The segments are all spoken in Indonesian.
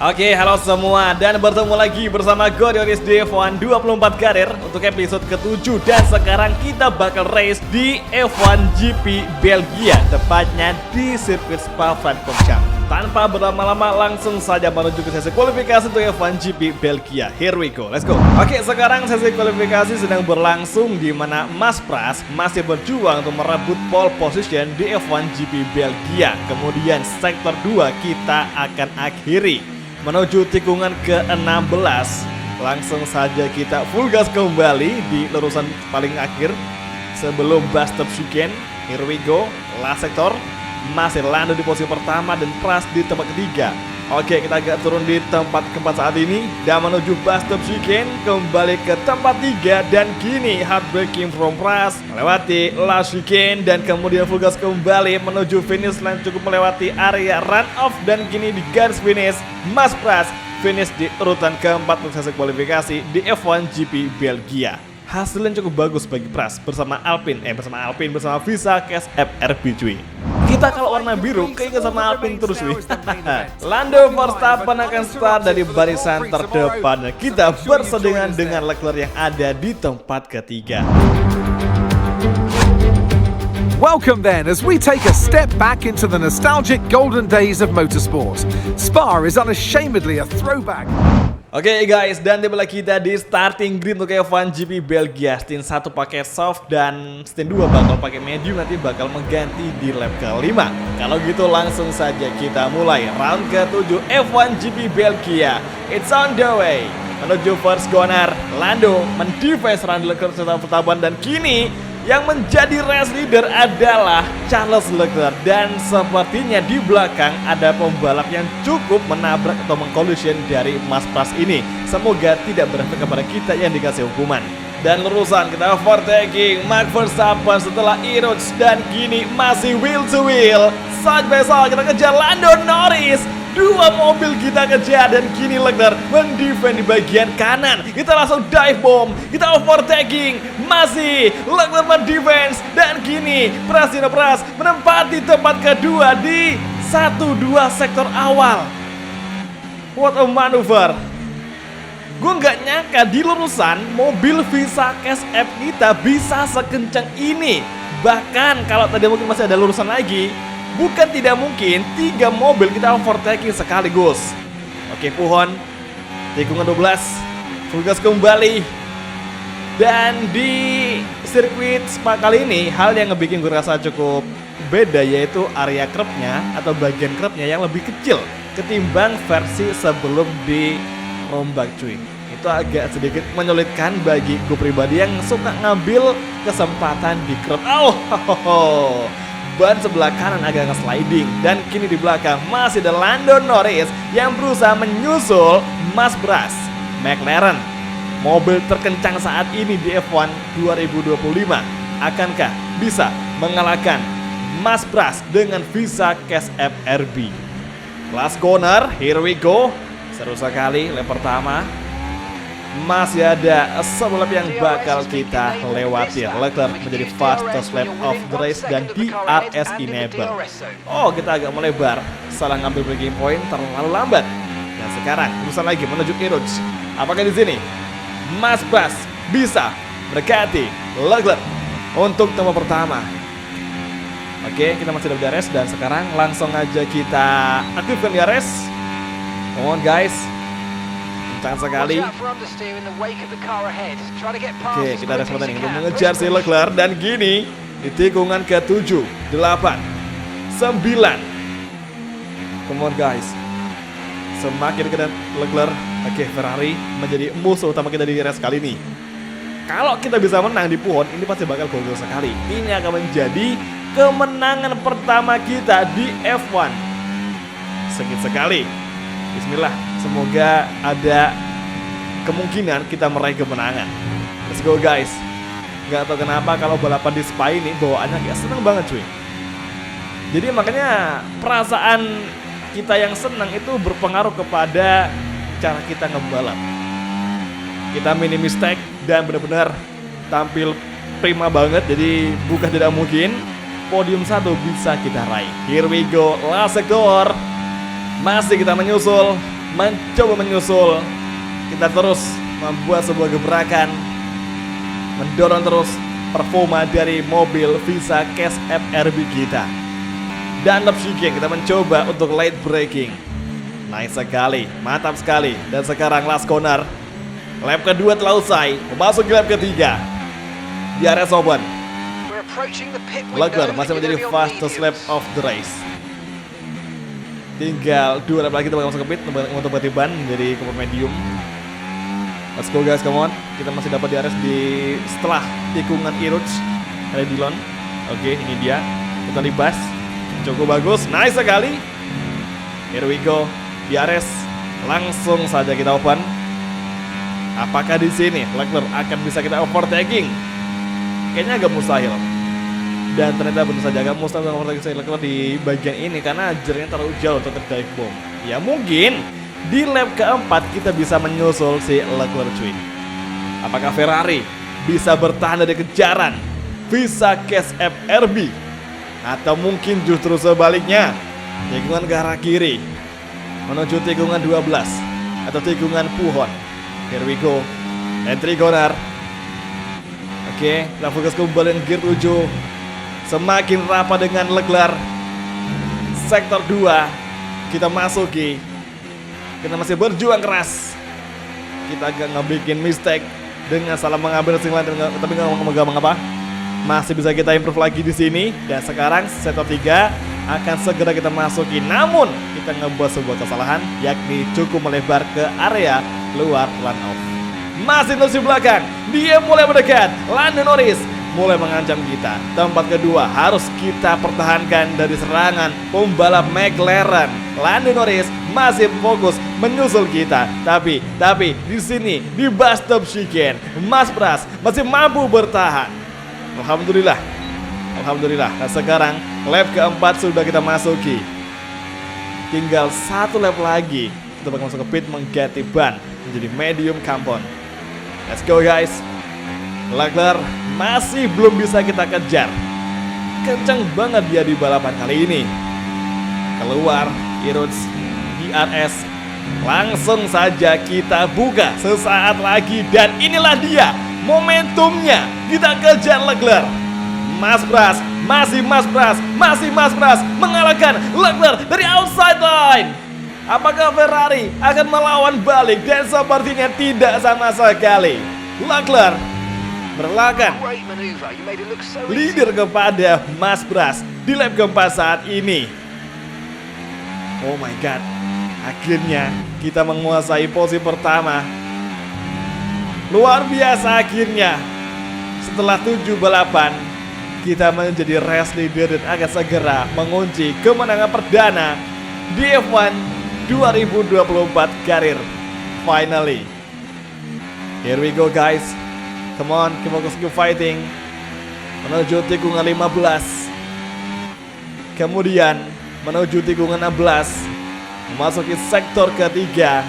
Oke, halo semua dan bertemu lagi bersama gue Dionis di F1 24 Karir untuk episode ke-7 dan sekarang kita bakal race di F1 GP Belgia, tepatnya di sirkuit Spa-Francorchamps. Tanpa berlama-lama langsung saja menuju ke sesi kualifikasi untuk F1 GP Belgia. Here we go, let's go. Oke, sekarang sesi kualifikasi sedang berlangsung di mana Mas Pras masih berjuang untuk merebut pole position di F1 GP Belgia. Kemudian sektor 2 kita akan akhiri menuju tikungan ke-16. Langsung saja kita full gas kembali di lurusan paling akhir sebelum bus stop chicane. Here we go, last sector. Masih Lando di posisi pertama dan Pras di tempat ketiga. Oke, kita agak turun di tempat keempat saat ini dan menuju bus stop chicane kembali ke tempat 3 dan kini hard braking from Pras melewati last chicane dan kemudian full gas kembali menuju finish line, cukup melewati area run off dan kini di garis finish Mas Pras finish di urutan keempat untuk sesi kualifikasi di F1 GP Belgia. Hasilnya cukup bagus bagi Pras bersama Visa Cash FRB cuy. Kita kalau warna biru keinget sama Alpine terus wih. Lando Verstappen akan start dari barisan terdepan dan kita bersedengan dengan Leclerc yang ada di tempat ketiga. Welcome then as we take a step back into the nostalgic golden days of motorsport. Spa is unashamedly a throwback. Oke guys, dan tiba kita di starting grid untuk F1 GP Belgia. Stint 1 pakai soft dan stint 2 bakal pakai medium, nanti bakal mengganti di lap ke-5. Kalau gitu langsung saja kita mulai round ke-7 F1 GP Belgia. It's on the way. Menuju first corner, Lando mendefense Randy Leclerc setelah pertabuhan dan kini yang menjadi race leader adalah Charles Leclerc dan sepertinya di belakang ada pembalap yang cukup menabrak atau mengcollision dari Mas Pras ini. Semoga tidak berefek kepada kita yang dikasih hukuman. Dan lurusan kita overtaking Max Verstappen setelah Eroch dan kini masih wheel to wheel. Side by side kita kejar Lando Norris. Dua mobil kita kejar dan kini Leclerc mendefend di bagian kanan. Kita langsung dive bomb, kita overtaking, masih Leclerc mendefense dan kini Pras menempati tempat kedua di 1-2 sektor awal. What a maneuver. Gue nggak nyangka di lurusan mobil Visa Cash F kita bisa sekencang ini. Bahkan kalau tadi mungkin masih ada lurusan lagi, bukan tidak mungkin 3 mobil kita overtaking sekaligus. Oke, pohon tikungan 12 full gas kembali. Dan di sirkuit Spa kali ini hal yang ngebikin gue rasa cukup beda yaitu area curbnya atau bagian curbnya yang lebih kecil ketimbang versi sebelum dirombak cuy. Itu agak sedikit menyulitkan bagi gue pribadi yang suka ngambil kesempatan di curb. Ban sebelah kanan agak nge-sliding dan kini di belakang masih ada Lando Norris yang berusaha menyusul Mas Pras. McLaren, mobil terkencang saat ini di F1 2025, akankah bisa mengalahkan Mas Pras dengan Visa Cash FRB? Last corner, here we go. Seru sekali lap pertama. Masih ada 10 lap yang bakal kita lewati. Leclerc menjadi fastest lap of the race dan DRS enable. Oh, kita agak melebar, salah ngambil braking point, terlalu lambat. Dan sekarang urusan lagi menuju Eroch. Apakah di sini Mas Pras bisa mendekati Leclerc untuk tempat pertama? Oke, kita masih ada DRS dan sekarang langsung aja kita aktifkan DRS. Come on guys. Kencang sekali. Oke, kita ada kesempatan ini untuk mengejar si Leclerc dan gini di tikungan ke-7, 8, 9. Come on guys. Semakin dekat Leclerc. Oke, Ferrari menjadi musuh utama kita di race kali ini. Kalau kita bisa menang di pohon, ini pasti bakal gol sekali. Ini akan menjadi kemenangan pertama kita di F1. Sakit sekali. Bismillah, semoga ada kemungkinan kita meraih kemenangan. Let's go guys. Gak tau kenapa kalau balapan di Spa ini bawaannya gak seneng banget cuy. Jadi makanya perasaan kita yang senang itu berpengaruh kepada cara kita ngebalap. Kita minim mistake dan benar-benar tampil prima banget. Jadi bukan tidak mungkin podium 1 bisa kita raih. Here we go, last sector. Masih kita menyusul mencoba menyusul. Kita terus membuat sebuah gebrakan, mendorong terus performa dari mobil Visa Cash FRB kita. Dan lap shiking kita mencoba untuk late braking. Nice sekali, mantap sekali. Dan sekarang last corner. Lap kedua telah usai, memasuki lap ketiga. Di area open. Leclerc masih menjadi fastest lap of the race. Tinggal 2 lap lagi kita bakal masuk ke pit untuk ganti ban menjadi keempat medium. Let's go guys, come on. Kita masih dapat di RS di setelah tikungan Iruch. Ada Dillon. Oke, ini dia. Kita libas. Cukup bagus, nice sekali. Here we go. Di RS langsung saja kita open. Apakah di sini Leclerc akan bisa kita overtaking? Kayaknya agak mustahil. Dan ternyata benar saja agak mustahil overtaking Leclerc di bagian ini karena jaraknya terlalu jauh untuk dive bomb. Ya mungkin di lap keempat kita bisa menyusul si Leclerc cuy. Apakah Ferrari bisa bertahan dari kejaran Visa Cash FRB? Atau mungkin justru sebaliknya, tikungan ke arah kiri menuju tikungan 12 atau tikungan Puhon. Here we go. Entry corner. Oke, kita fokus kembali dengan gear 7. Semakin rapat dengan Leclerc. Sektor 2 kita masuki. Kita masih berjuang keras. Kita agak ngebikin mistake dengan salah mengambil single line, tapi nggak megang apa. Masih bisa kita improve lagi di sini. Dan sekarang sektor 3 akan segera kita masuki. Namun kita ngebuat sebuah kesalahan, yakni cukup melebar ke area luar run off. Masih terus di belakang, dia mulai mendekat. Lando Norris mulai mengancam kita. Tempat kedua harus kita pertahankan dari serangan pembalap McLaren. Lando Norris masih fokus menyusul kita. Tapi di sini di bus stop chicane, Mas Pras masih mampu bertahan. Alhamdulillah. Nah sekarang lap keempat sudah kita masuki. Tinggal 1 lap lagi kita bakal masuk ke pit mengganti ban menjadi medium compound. Let's go guys. Leclerc masih belum bisa kita kejar. Kenceng banget dia di balapan kali ini. Keluar Iruch DRS. Langsung saja kita buka sesaat lagi. Dan inilah dia momentumnya. Kita kejar Leclerc. Mas Pras mengalahkan Leclerc dari outside line. Apakah Ferrari akan melawan balik? Dan sepertinya tidak sama sekali. Leclerc berlakan leader kepada Mas Pras di lap keempat saat ini. Oh my god, akhirnya kita menguasai posisi pertama. Luar biasa akhirnya. Setelah 7 balapan kita menjadi race leader dan akan segera mengunci kemenangan perdana di F1 2024 karir. Finally. Here we go guys. Come on, keep fighting. Menuju tikungan 15. Kemudian menuju tikungan 16. Memasuki sektor ketiga.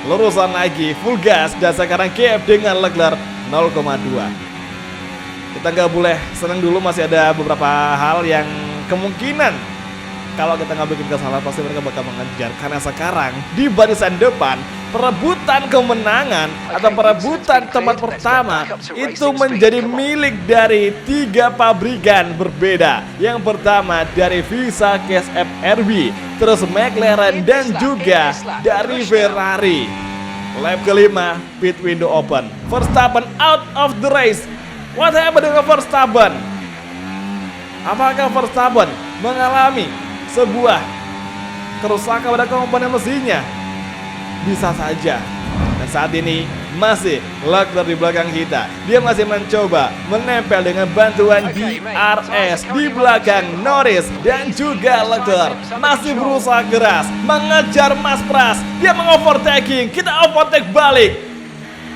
Lurusan lagi, full gas. Dan sekarang gap dengan Leclerc 0,2. Kita nggak boleh senang dulu, masih ada beberapa hal yang kemungkinan kalau kita nggak bikin kesalahan pasti mereka bakal mengejar. Karena sekarang di barisan depan perebutan kemenangan atau perebutan tempat pertama itu menjadi milik dari 3 pabrikan berbeda. Yang pertama dari Visa Cash FRB, terus McLaren dan juga dari Ferrari. Lap kelima, pit window open. Verstappen out of the race. What happened dengan Verstappen? Apakah Verstappen mengalami sebuah kerusakan pada komponen mesinnya? Bisa saja. Dan saat ini masih Leclerc di belakang kita. Dia masih mencoba menempel dengan bantuan DRS di belakang Norris dan juga Leclerc. Masih berusaha keras mengejar Mas Pras. Dia mengovertaking. Kita overtake balik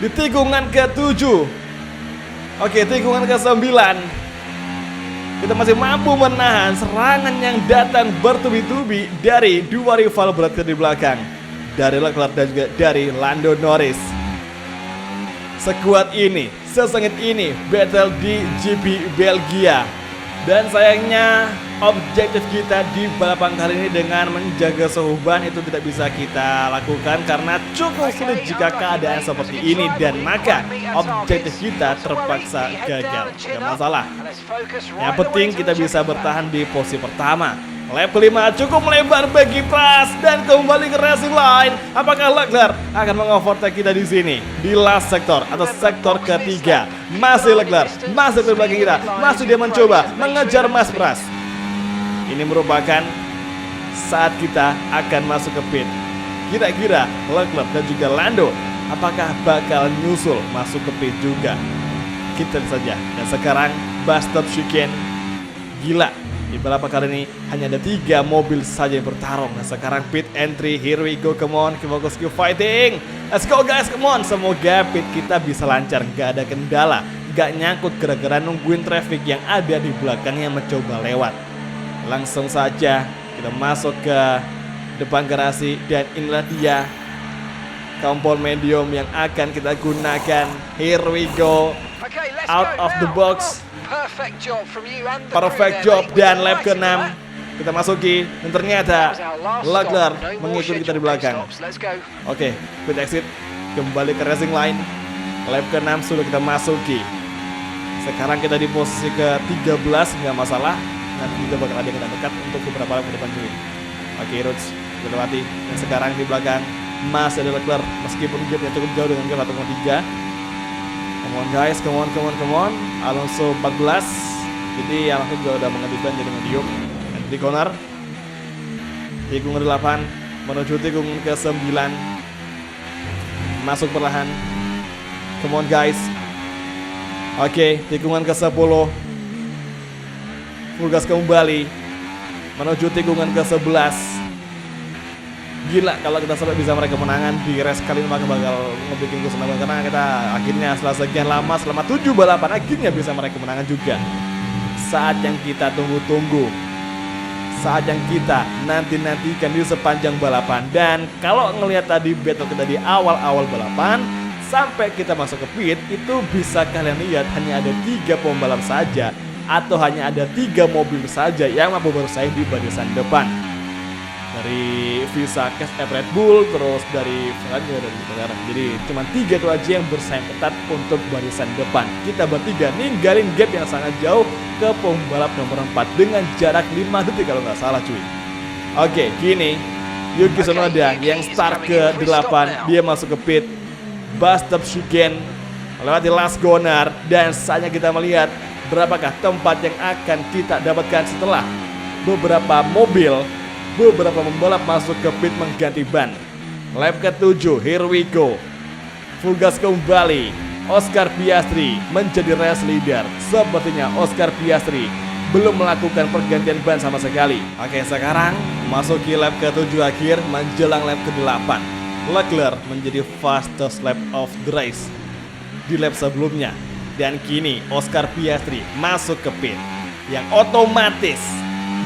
di tikungan ke-7. Oke, tikungan ke-9. Kita masih mampu menahan serangan yang datang bertubi-tubi dari 2 rival berat di belakang, dari Leclerc dan juga dari Lando Norris. Sekuat ini, sesengit ini battle di GP Belgia. Dan sayangnya objektif kita di balapan kali ini dengan menjaga suhu ban itu tidak bisa kita lakukan karena cukup sulit jika keadaan seperti ini, dan maka objektif kita terpaksa gagal. Gak masalah, yang penting kita bisa bertahan di posisi pertama. Lap kelima cukup melebar bagi Pras dan kembali ke racing line. Apakah Leclerc akan mengovertake kita di sini di last sektor atau sektor ketiga? Masih Leclerc, masih di belakang kita, masih dia mencoba mengejar Mas Pras. Ini merupakan saat kita akan masuk ke pit. Kira-kira Leclerc dan juga Lando apakah bakal nyusul masuk ke pit juga? Kita lihat saja. Dan sekarang bus stop chicane. Gila, di balapan kali ini hanya ada 3 mobil saja yang bertarung. Nah sekarang pit entry, here we go, come on, fokus ke fighting. Let's go guys, come on. Semoga pit kita bisa lancar, gak ada kendala, gak nyangkut gara-gara nungguin traffic yang ada di belakangnya mencoba lewat. Langsung saja kita masuk ke depan garasi, dan inilah dia kompon medium yang akan kita gunakan. Here we go, out of the box. Perfect job, dan lap ke-6 kita masuki, dan ternyata Leclerc mengikuti kita di belakang. Oke, pit exit, kembali ke racing line. Lap ke-6 sudah kita masuki. Sekarang kita di posisi ke-13, nggak masalah. Nanti juga bakal ada yang dekat untuk beberapa lap ke depan juga. Oke, Roots kita lewati, dan sekarang di belakang masih ada Leclerc meskipun gapnya cukup jauh dengan gap 1,3. Come on guys, come on. Alonso 14. Jadi Alonso juga udah mengerti ban jadi medium. Di corner, tikungan 8 menuju tikungan ke-9. Masuk perlahan. Come on guys. Oke, tikungan ke-10. Full gas kembali menuju tikungan ke-11. Gila, kalau kita sampai bisa meraih kemenangan di race kali ini maka bakal ngebikin gue senang banget, karena kita akhirnya setelah sekian lama, selama 7 balapan akhirnya bisa meraih kemenangan juga. Saat yang kita tunggu-tunggu, saat yang kita nanti-nantikan di sepanjang balapan. Dan kalau ngelihat tadi battle kita di awal-awal balapan sampai kita masuk ke pit, itu bisa kalian lihat hanya ada 3 pembalap saja atau hanya ada 3 mobil saja yang mampu bersaing di barisan depan. Dari Visa Cash App Red Bull, terus dari Ferrari, dari Ferrari. Jadi cuma 3 itu aja yang bersaing ketat untuk barisan depan. Kita bertiga ninggalin gap yang sangat jauh ke pembalap nomor 4 dengan jarak 5 detik kalau nggak salah cuy. Oke, kini Yuki Tsunoda yang start ke 8, dia masuk ke pit. Bus stop chicane melewati last corner, dan saatnya kita melihat berapakah tempat yang akan kita dapatkan setelah beberapa pembalap masuk ke pit mengganti ban. Lap ke-7, here we go. Full gas kembali. Oscar Piastri menjadi race leader. Sepertinya Oscar Piastri belum melakukan pergantian ban sama sekali. Oke, sekarang masuki lap ke-7 akhir menjelang lap ke-8. Leclerc menjadi fastest lap of the race di lap sebelumnya. Dan kini Oscar Piastri masuk ke pit, yang otomatis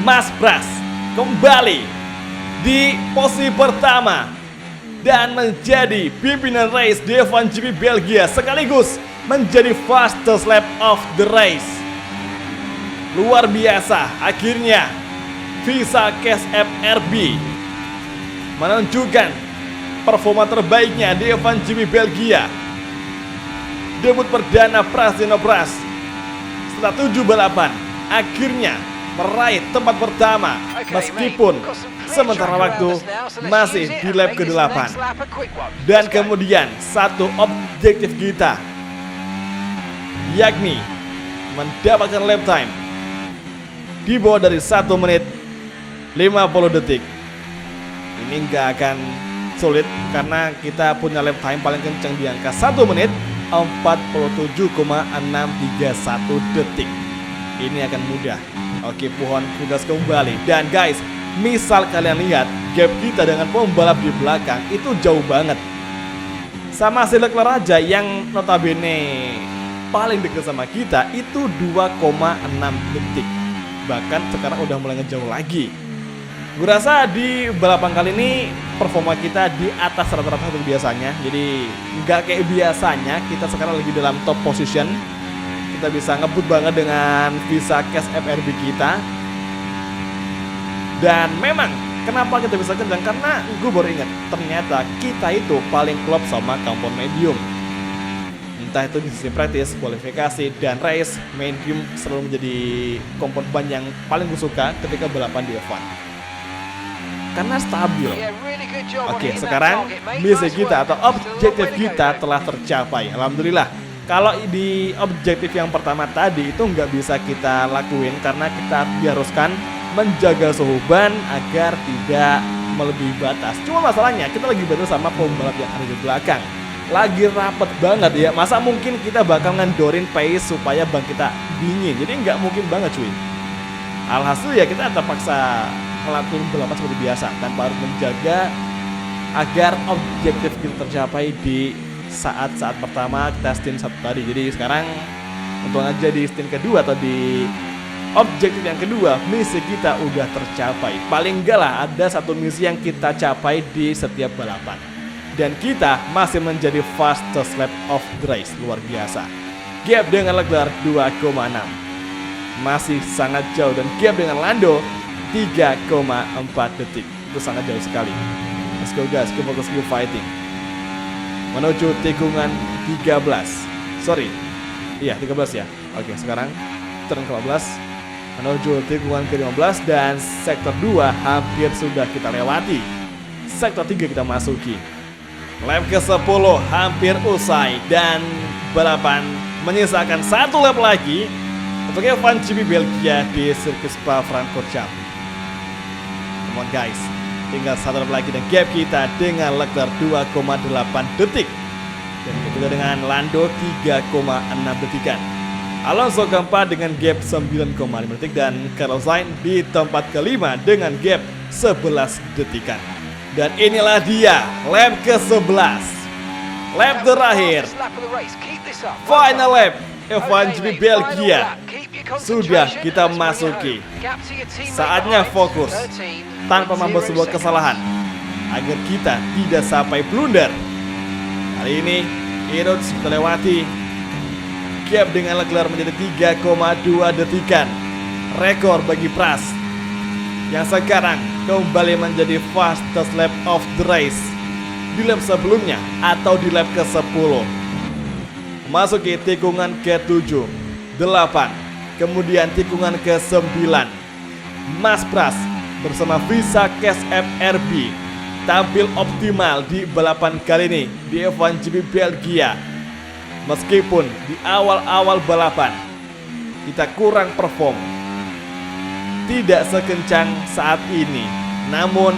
Mas Pras kembali di posisi pertama dan menjadi pimpinan race di F1 GP Belgia sekaligus menjadi fastest lap of the race. Luar biasa, akhirnya Visa Cash App RB menunjukkan performa terbaiknya di F1 GP Belgia. Debut perdana Valentino Pras setelah 7 balapan akhirnya meraih tempat pertama meskipun sementara waktu masih di lap ke-8. Dan kemudian satu objektif kita, yakni mendapatkan lap time di bawah dari 1 menit 50 detik. Ini nggak akan sulit karena kita punya lap time paling kencang di angka 1 menit 47,631 detik. Ini akan mudah. Oke, pohon tugas kembali. Dan guys, misal kalian lihat gap kita dengan pembalap di belakang itu jauh banget. Sama si Leclerc aja yang notabene paling dekat sama kita itu 2,6 detik. Bahkan sekarang udah mulai ngejauh lagi. Gue rasa di balapan kali ini performa kita di atas rata-rata seperti biasanya. Jadi nggak kayak biasanya kita sekarang lagi dalam top position. kita bisa ngebut banget dengan visa cash FRB kita. Dan memang kenapa kita bisa kencang, karena gue baru ingat ternyata kita itu paling klop sama compound medium. Entah itu di sisi praktis, kualifikasi, dan race, medium selalu menjadi compound ban yang paling gue suka ketika balapan di F1 karena stabil. Oke, sekarang misi kita atau objektif kita telah tercapai, alhamdulillah. Kalau di objektif yang pertama tadi itu nggak bisa kita lakuin karena kita diharuskan menjaga suhu ban agar tidak melebihi batas. Cuma masalahnya kita lagi battle sama pembalap yang ada di belakang, lagi rapet banget ya. Masa mungkin kita bakal ngendorin pace supaya ban kita dingin? Jadi nggak mungkin banget cuy. Alhasil ya kita terpaksa ngelakuin balapan seperti biasa tanpa harus menjaga agar objektif kita tercapai di saat-saat pertama kita stint satu tadi. Jadi sekarang untuk aja di stint kedua atau di objektif yang kedua, misi kita udah tercapai. Paling enggak lah ada satu misi yang kita capai di setiap balapan. Dan kita masih menjadi fastest lap of the race, luar biasa. Gap dengan Leclerc 2,6 masih sangat jauh, dan gap dengan Lando 3,4 detik. Itu sangat jauh sekali. Let's go guys, keep focus, keep fighting. Menuju tikungan 13. Sorry. Iya, 13 ya. Oke, sekarang turn ke 15. Menuju tikungan ke-15 dan sektor 2 hampir sudah kita lewati. Sektor 3 kita masuki. Lap ke-10 hampir usai dan balapan menyisakan satu lap lagi untuk F1 GP Belgia di sirkuit Spa-Francorchamps. Come on guys, tinggal satu lap lagi dan gap kita dengan Leclerc 2,8 detik. Dan ketiga dengan Lando 3,6 detikan. Alonso keempat dengan gap 9,5 detik dan Carlos Sainz di tempat kelima dengan gap 11 detikan. Dan inilah dia lap ke-11, lap terakhir, final lap F1 GP Belgia sudah kita masuki. Saatnya fokus tanpa membuat sebuah kesalahan agar kita tidak sampai blunder. Kali ini Irut kita lewati. Gap dengan Leclerc menjadi 3,2 detikan, rekor bagi Pras yang sekarang kembali menjadi fastest lap of the race di lap sebelumnya atau di lap ke-10. Masuki tikungan ke-7, 8, kemudian tikungan ke-9. Mas Pras bersama visa cash FRB tampil optimal di balapan kali ini di F1 GP Belgia. Meskipun di awal-awal balapan kita kurang perform, tidak sekencang saat ini, namun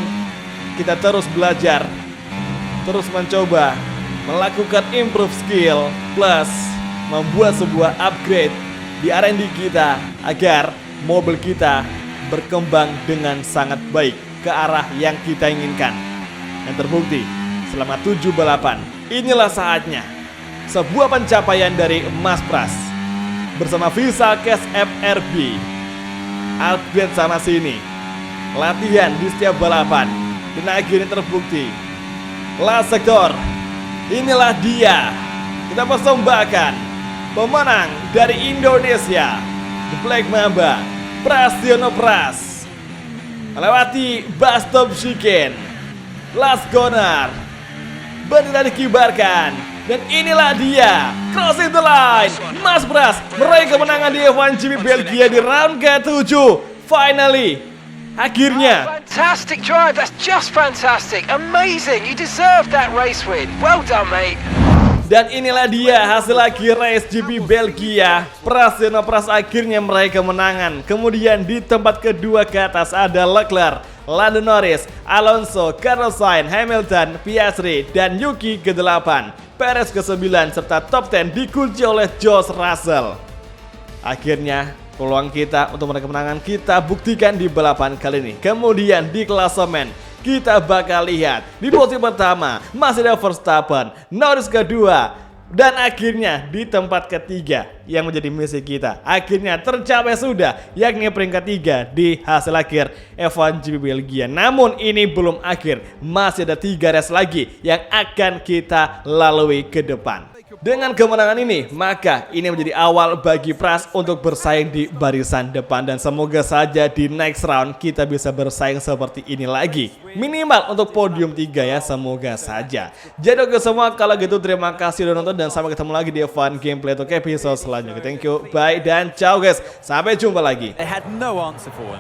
kita terus belajar, terus mencoba melakukan improve skill plus membuat sebuah upgrade di R&D kita agar mobil kita berkembang dengan sangat baik ke arah yang kita inginkan. Yang terbukti selama 7 balapan, inilah saatnya sebuah pencapaian dari Mas Pras bersama visa cash FRB. Upgrade sana sini, latihan di setiap balapan, dan akhirnya terbukti. Last sektor, inilah dia, kita persembahkan pemenang dari Indonesia, The Black Mamba, Prasetyo Pras, melewati bus stop chicane, last corner, bendera dikibarkan. Dan inilah dia, crossing the line, Mas Pras meraih kemenangan di F1 GP Belgia di round ke-7. Finally, akhirnya. Fantastic drive, that's just fantastic, amazing, you deserve that race win, well done mate. Dan inilah dia hasil akhir race GP Belgia. Prasetyo Pras akhirnya meraih kemenangan. Kemudian di tempat kedua ke atas ada Leclerc, Lando Norris, Alonso, Carlos Sainz, Hamilton, Piastri, dan Yuki ke-8. Perez ke-9 serta top 10 dikunci oleh George Russell. Akhirnya peluang kita untuk meraih kemenangan kita buktikan di balapan kali ini. Kemudian di klasemen kita bakal lihat di posisi pertama masih ada Verstappen, Norris kedua, dan akhirnya di tempat ketiga yang menjadi misi kita akhirnya tercapai sudah, yakni peringkat 3 di hasil akhir F1 GP Belgia. Namun ini belum akhir, masih ada 3 race lagi yang akan kita lalui ke depan. Dengan kemenangan ini, maka ini menjadi awal bagi Pras untuk bersaing di barisan depan. Dan semoga saja di next round kita bisa bersaing seperti ini lagi. Minimal untuk podium 3 ya, semoga saja. Jadi oke semua, kalau gitu terima kasih udah nonton dan sampai ketemu lagi di Fun Gameplay untuk episode selanjutnya. Thank you, bye, dan ciao guys. Sampai jumpa lagi. They had no answer for him.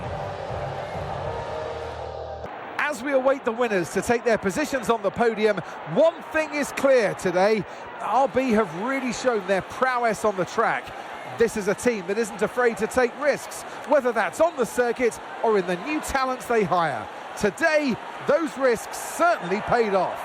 As we await the winners to take their positions on the podium, one thing is clear today. RB have really shown their prowess on the track. This is a team that isn't afraid to take risks, whether that's on the circuit or in the new talents they hire. Today, those risks certainly paid off.